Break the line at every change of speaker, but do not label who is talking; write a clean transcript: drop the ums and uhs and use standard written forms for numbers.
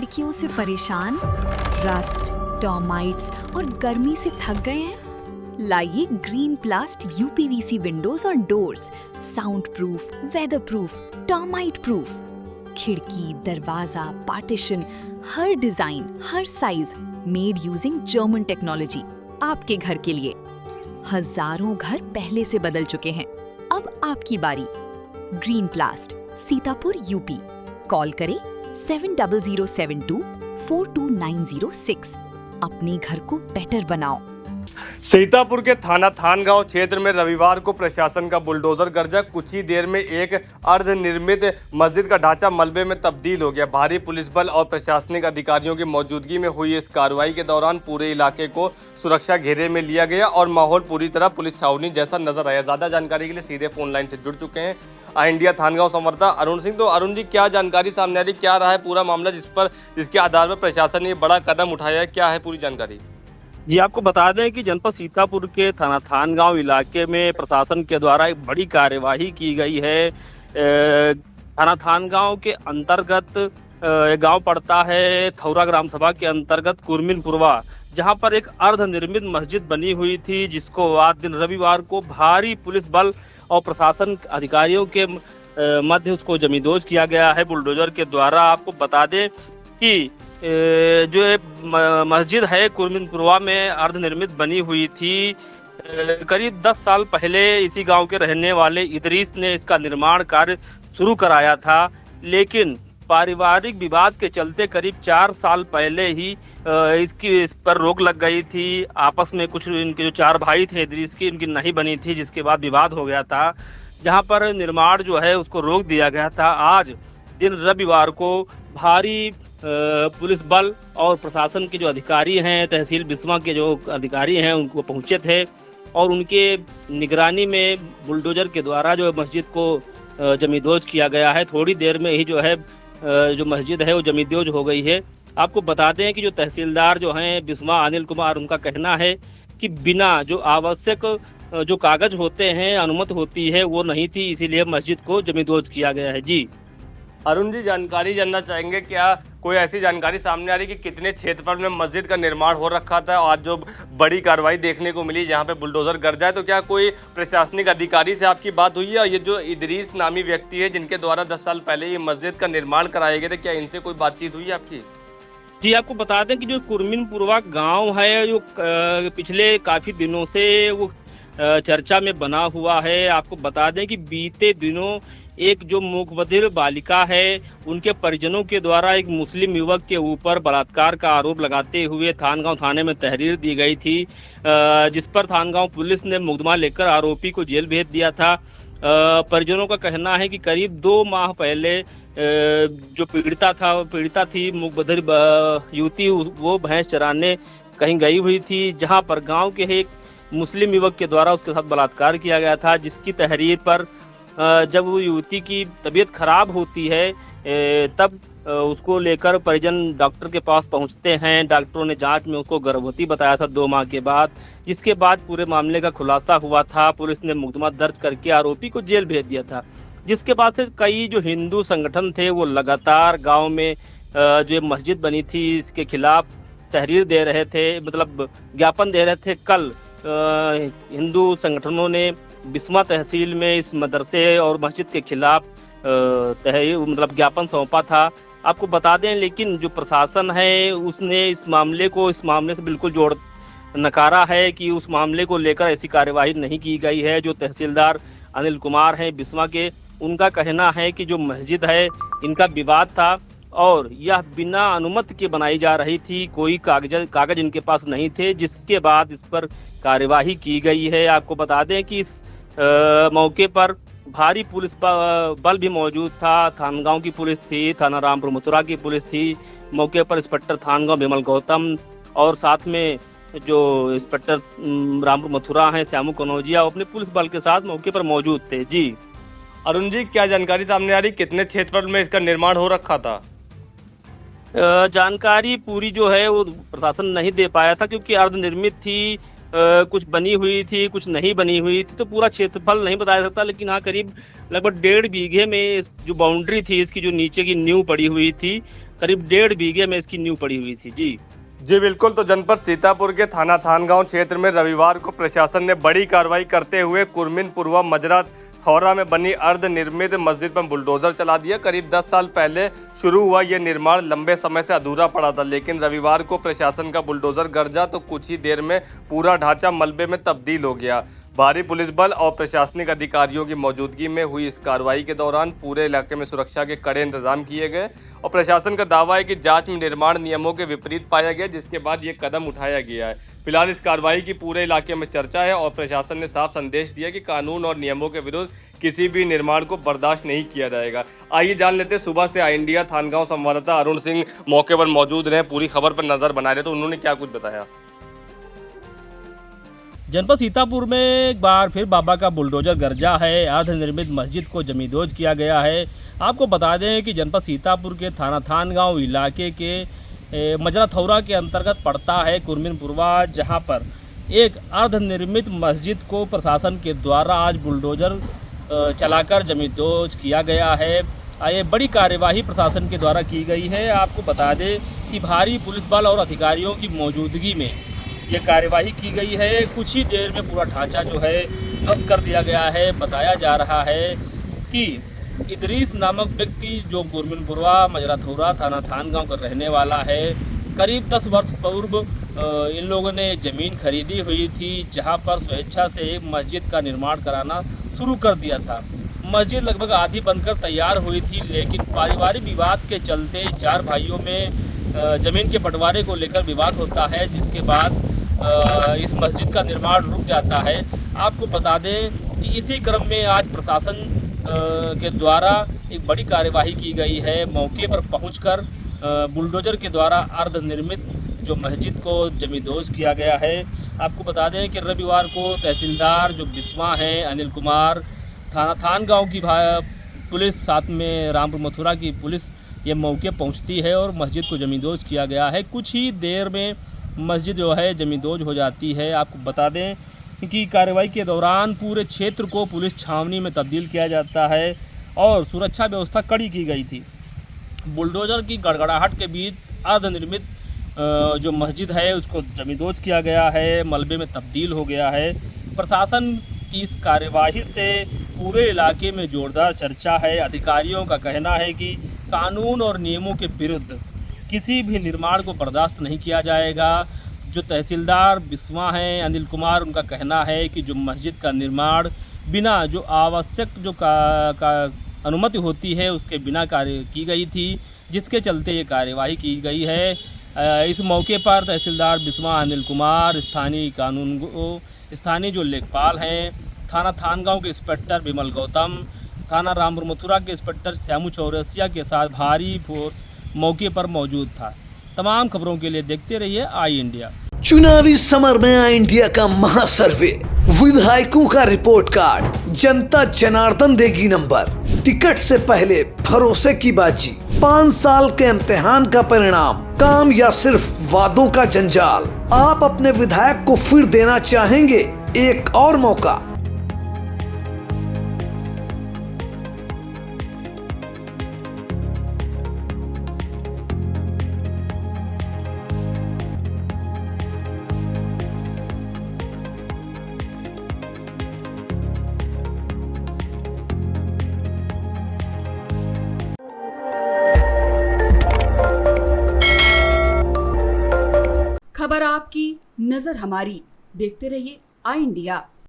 लड़कियों से परेशान, रस्ट, टर्माइट्स और गर्मी से थक गए हैं? लाइए ग्रीन प्लास्ट यूपीवीसी विंडोज और doors, sound proof, weather proof, termite proof. खिड़की, दरवाजा, पार्टीशन, हर डिजाइन, हर size, made using German technology, आपके घर के लिए। हजारों घर पहले से बदल चुके हैं, अब आपकी बारी। Green प्लास्ट, Sitapur, UP. कॉल करें 7072429006। अपने घर को बेटर बनाओ।
सीतापुर के थाना थानगांव क्षेत्र में रविवार को प्रशासन का बुलडोजर गरजा कुछ ही देर में एक अर्धनिर्मित मस्जिद का ढांचा मलबे में तब्दील हो गया। भारी पुलिस बल और प्रशासनिक अधिकारियों की मौजूदगी में हुई इस कार्रवाई के दौरान पूरे इलाके को सुरक्षा घेरे में लिया गया और माहौल पूरी तरह पुलिस छावनी जैसा नजर आया। ज्यादा जानकारी के लिए सीधे फोन लाइन से जुड़ चुके हैं इंडिया थानगांव संवाददाता अरुण सिंह। तो अरुण जी, क्या जानकारी सामने आ रही, क्या रहा है पूरा मामला जिसके आधार पर प्रशासन ने बड़ा कदम उठाया है, क्या है पूरी जानकारी?
जी, आपको बता दें कि जनपद सीतापुर के थाना थानगांव इलाके में प्रशासन के द्वारा एक बड़ी कार्यवाही की गई है। थाना थानगांव के अंतर्गत एक गांव पड़ता है थौरा ग्राम सभा के अंतर्गत कुरमिनपुरवा, जहां पर एक अर्धनिर्मित मस्जिद बनी हुई थी, जिसको आज दिन रविवार को भारी पुलिस बल और प्रशासन अधिकारियों के मध्य उसको जमींदोज किया गया है बुलडोजर के द्वारा। आपको बता दें कि जो मस्जिद है कुरमिनपुरवा में अर्धनिर्मित बनी हुई थी। करीब 10 साल पहले इसी गांव के रहने वाले इदरीस ने इसका निर्माण कार्य शुरू कराया था, लेकिन पारिवारिक विवाद के चलते करीब 4 साल पहले ही इस पर रोक लग गई थी। आपस में कुछ इनके जो 4 भाई थे इदरीस की, इनकी नहीं बनी थी, जिसके बाद विवाद हो गया था, जहां पर निर्माण जो है उसको रोक दिया गया था। आज दिन रविवार को भारी पुलिस बल और प्रशासन के जो अधिकारी हैं, तहसील बिस्वा के जो अधिकारी हैं, उनको पहुंचे थे और उनके निगरानी में बुलडोजर के द्वारा जो मस्जिद को जमींदोज किया गया है। थोड़ी देर में ही जो है जो मस्जिद है वो जमींदोज हो गई है। आपको बता दें कि जो तहसीलदार जो हैं बिस्वा अनिल कुमार, उनका कहना है कि बिना जो आवश्यक जो कागज होते हैं, अनुमति होती है, वो नहीं थी, इसीलिए मस्जिद को जमींदोज किया गया है। जी
अरुण जी, जानकारी जानना चाहेंगे, क्या कोई ऐसी जानकारी सामने आ रही कि कितने क्षेत्रफल में मस्जिद का निर्माण हो रखा था? आज जो बड़ी कार्रवाई देखने को मिली जहां पे बुलडोजर गरजा है, तो क्या कोई प्रशासनिक अधिकारी से आपकी बात हुई है? ये जो इदरीस नामी व्यक्ति है जिनके द्वारा 10 साल पहले ये मस्जिद का निर्माण कराया गया था, क्या इनसे कोई बातचीत हुई है आपकी?
जी, आपको बता दें कि जो कुरमिनपुरवा गांव है, जो पिछले काफी दिनों से वो चर्चा में बना हुआ है। आपको बता दें कि बीते दिनों एक जो मूकबधिर बालिका है, उनके परिजनों के द्वारा एक मुस्लिम युवक के ऊपर बलात्कार का आरोप लगाते हुए थानगांव थाने में तहरीर दी गई थी, जिस पर थानगांव पुलिस ने मुकदमा लेकर आरोपी को जेल भेज दिया था। परिजनों का कहना है कि करीब 2 माह पहले जो पीड़िता थी मूकबधिर युवती, वो भैंस चराने कहीं गई हुई थी, जहां पर गाँव के एक मुस्लिम युवक के द्वारा उसके साथ बलात्कार किया गया था, जिसकी तहरीर पर जब वो युवती की तबीयत खराब होती है तब उसको लेकर परिजन डॉक्टर के पास पहुंचते हैं। डॉक्टरों ने जांच में उसको गर्भवती बताया था 2 माह के बाद, जिसके बाद पूरे मामले का खुलासा हुआ था। पुलिस ने मुकदमा दर्ज करके आरोपी को जेल भेज दिया था, जिसके बाद से कई जो हिंदू संगठन थे वो लगातार गाँव में जो मस्जिद बनी थी इसके खिलाफ तहरीर दे रहे थे, मतलब ज्ञापन दे रहे थे। कल हिंदू संगठनों ने बिस्वा तहसील में इस मदरसे और मस्जिद के खिलाफ मतलब ज्ञापन सौंपा था। आपको बता दें, लेकिन जो प्रशासन है उसने इस मामले से बिल्कुल नकारा है कि उस मामले को लेकर ऐसी कार्यवाही नहीं की गई है। जो तहसीलदार अनिल कुमार हैं बिस्वा के, उनका कहना है कि जो मस्जिद है इनका विवाद था और यह बिना अनुमति के बनाई जा रही थी, कोई कागज इनके पास नहीं थे, जिसके बाद इस पर कार्यवाही की गई है। आपको बता दें कि इस मौके पर भारी पुलिस बल भी मौजूद था। थानगांव की पुलिस थी, थाना रामपुर मथुरा की पुलिस थी, मौके पर इंस्पेक्टर थानगांव विमल गौतम और साथ में जो इंस्पेक्टर रामपुर मथुरा हैं श्यामू कनौजिया अपने पुलिस बल के साथ मौके पर मौजूद थे। जी
अरुण जी, क्या जानकारी सामने आ रही, कितने क्षेत्रफल में इसका निर्माण हो रखा था?
जानकारी पूरी जो है वो प्रशासन नहीं दे पाया था, क्योंकि अर्धनिर्मित थी, कुछ बनी हुई थी, कुछ नहीं बनी हुई थी, तो पूरा क्षेत्रफल नहीं बताया सकता। लेकिन हाँ, करीब लगभग 1.5 बीघे में जो बाउंड्री थी इसकी, जो नीचे की नींव पड़ी हुई थी, करीब 1.5 बीघे में इसकी नींव पड़ी हुई थी। जी
जी बिल्कुल। तो जनपद सीतापुर के थाना थानगांव क्षेत्र में रविवार को प्रशासन ने बड़ी कार्रवाई करते हुए कुरमिन पुरवा मजरा थौरा में बनी अर्ध निर्मित मस्जिद पर बुलडोजर चला दिया। करीब 10 साल पहले शुरू हुआ यह निर्माण लंबे समय से अधूरा पड़ा था, लेकिन रविवार को प्रशासन का बुलडोजर गरजा तो कुछ ही देर में पूरा ढांचा मलबे में तब्दील हो गया। भारी पुलिस बल और प्रशासनिक अधिकारियों की मौजूदगी में हुई इस कार्रवाई के दौरान पूरे इलाके में सुरक्षा के कड़े इंतजाम किए गए और प्रशासन का दावा है कि जांच में निर्माण नियमों के विपरीत पाया गया, जिसके बाद ये कदम उठाया गया है। फिलहाल इस कार्रवाई की पूरे इलाके में चर्चा है और प्रशासन ने साफ संदेश दिया कि कानून और नियमों के विरुद्ध किसी भी निर्माण को बर्दाश्त नहीं किया जाएगा। आइए जान लेते हैं, सुबह से आई इंडिया थानगांव संवाददाता अरुण सिंह मौके पर मौजूद रहे, पूरी खबर पर नजर बनाए रहे, तो उन्होंने क्या कुछ बताया।
जनपद सीतापुर में एक बार फिर बाबा का बुलडोजर गरजा है। अर्धनिर्मित मस्जिद को जमींदोज किया गया है। आपको बता दें कि जनपद सीतापुर के थाना थानगांव इलाके के मजरा थौरा के अंतर्गत पड़ता है कुरमिन पुरवा, जहां पर एक अर्धनिर्मित मस्जिद को प्रशासन के द्वारा आज बुलडोजर चलाकर जमींदोज किया गया है। ये बड़ी कार्यवाही प्रशासन के द्वारा की गई है। आपको बता दें कि भारी पुलिस बल और अधिकारियों की मौजूदगी में ये कार्यवाही की गई है। कुछ ही देर में पूरा ढांचा जो है ध्वस्त कर दिया गया है। बताया जा रहा है कि इदरीस नामक व्यक्ति जो कुरमिन पुरवा मजरा थौरा थाना थानगांव का रहने वाला है, करीब 10 वर्ष पूर्व इन लोगों ने ज़मीन खरीदी हुई थी, जहां पर स्वेच्छा से एक मस्जिद का निर्माण कराना शुरू कर दिया था। मस्जिद लगभग आधी बनकर तैयार हुई थी, लेकिन पारिवारिक विवाद के चलते 4 भाइयों में ज़मीन के बंटवारे को लेकर विवाद होता है, जिसके बाद इस मस्जिद का निर्माण रुक जाता है। आपको बता दें कि इसी क्रम में आज प्रशासन के द्वारा एक बड़ी कार्यवाही की गई है। मौके पर पहुंचकर बुलडोजर के द्वारा अर्धनिर्मित जो मस्जिद को जमींदोज किया गया है। आपको बता दें कि रविवार को तहसीलदार जो बिस्वा हैं अनिल कुमार, थाना थानगांव की पुलिस, साथ में रामपुर मथुरा की पुलिस ये मौके पहुंचती है और मस्जिद को जमींदोज किया गया है। कुछ ही देर में मस्जिद जो है जमींदोज हो जाती है। आपको बता दें कि कार्रवाई के दौरान पूरे क्षेत्र को पुलिस छावनी में तब्दील किया जाता है और सुरक्षा व्यवस्था कड़ी की गई थी। बुलडोजर की गड़गड़ाहट के बीच अर्धनिर्मित जो मस्जिद है उसको जमींदोज किया गया है, मलबे में तब्दील हो गया है। प्रशासन की इस कार्यवाही से पूरे इलाके में जोरदार चर्चा है। अधिकारियों का कहना है कि कानून और नियमों के विरुद्ध किसी भी निर्माण को बर्दाश्त नहीं किया जाएगा। जो तहसीलदार बिस्वा हैं अनिल कुमार, उनका कहना है कि जो मस्जिद का निर्माण बिना जो आवश्यक जो अनुमति होती है उसके बिना कार्य की गई थी, जिसके चलते ये कार्यवाही की गई है। इस मौके पर तहसीलदार बिस्वा अनिल कुमार, स्थानीय जो लेखपाल हैं, थाना थानगांव के इंस्पेक्टर विमल गौतम, थाना रामपुर मथुरा के इंस्पेक्टर श्यामू चौरसिया के साथ भारी फोर्स मौके पर मौजूद था। तमाम खबरों के लिए देखते रहिए आई इंडिया।
चुनावी समर में आई इंडिया का महासर्वे, विधायकों का रिपोर्ट कार्ड, जनता जनार्दन देगी नंबर, टिकट से पहले भरोसे की बाजी, 5 साल के इम्तिहान का परिणाम, काम या सिर्फ वादों का जंजाल। आप अपने विधायक को फिर देना चाहेंगे एक और मौका?
खबर आपकी, नजर हमारी। देखते रहिए आई इंडिया।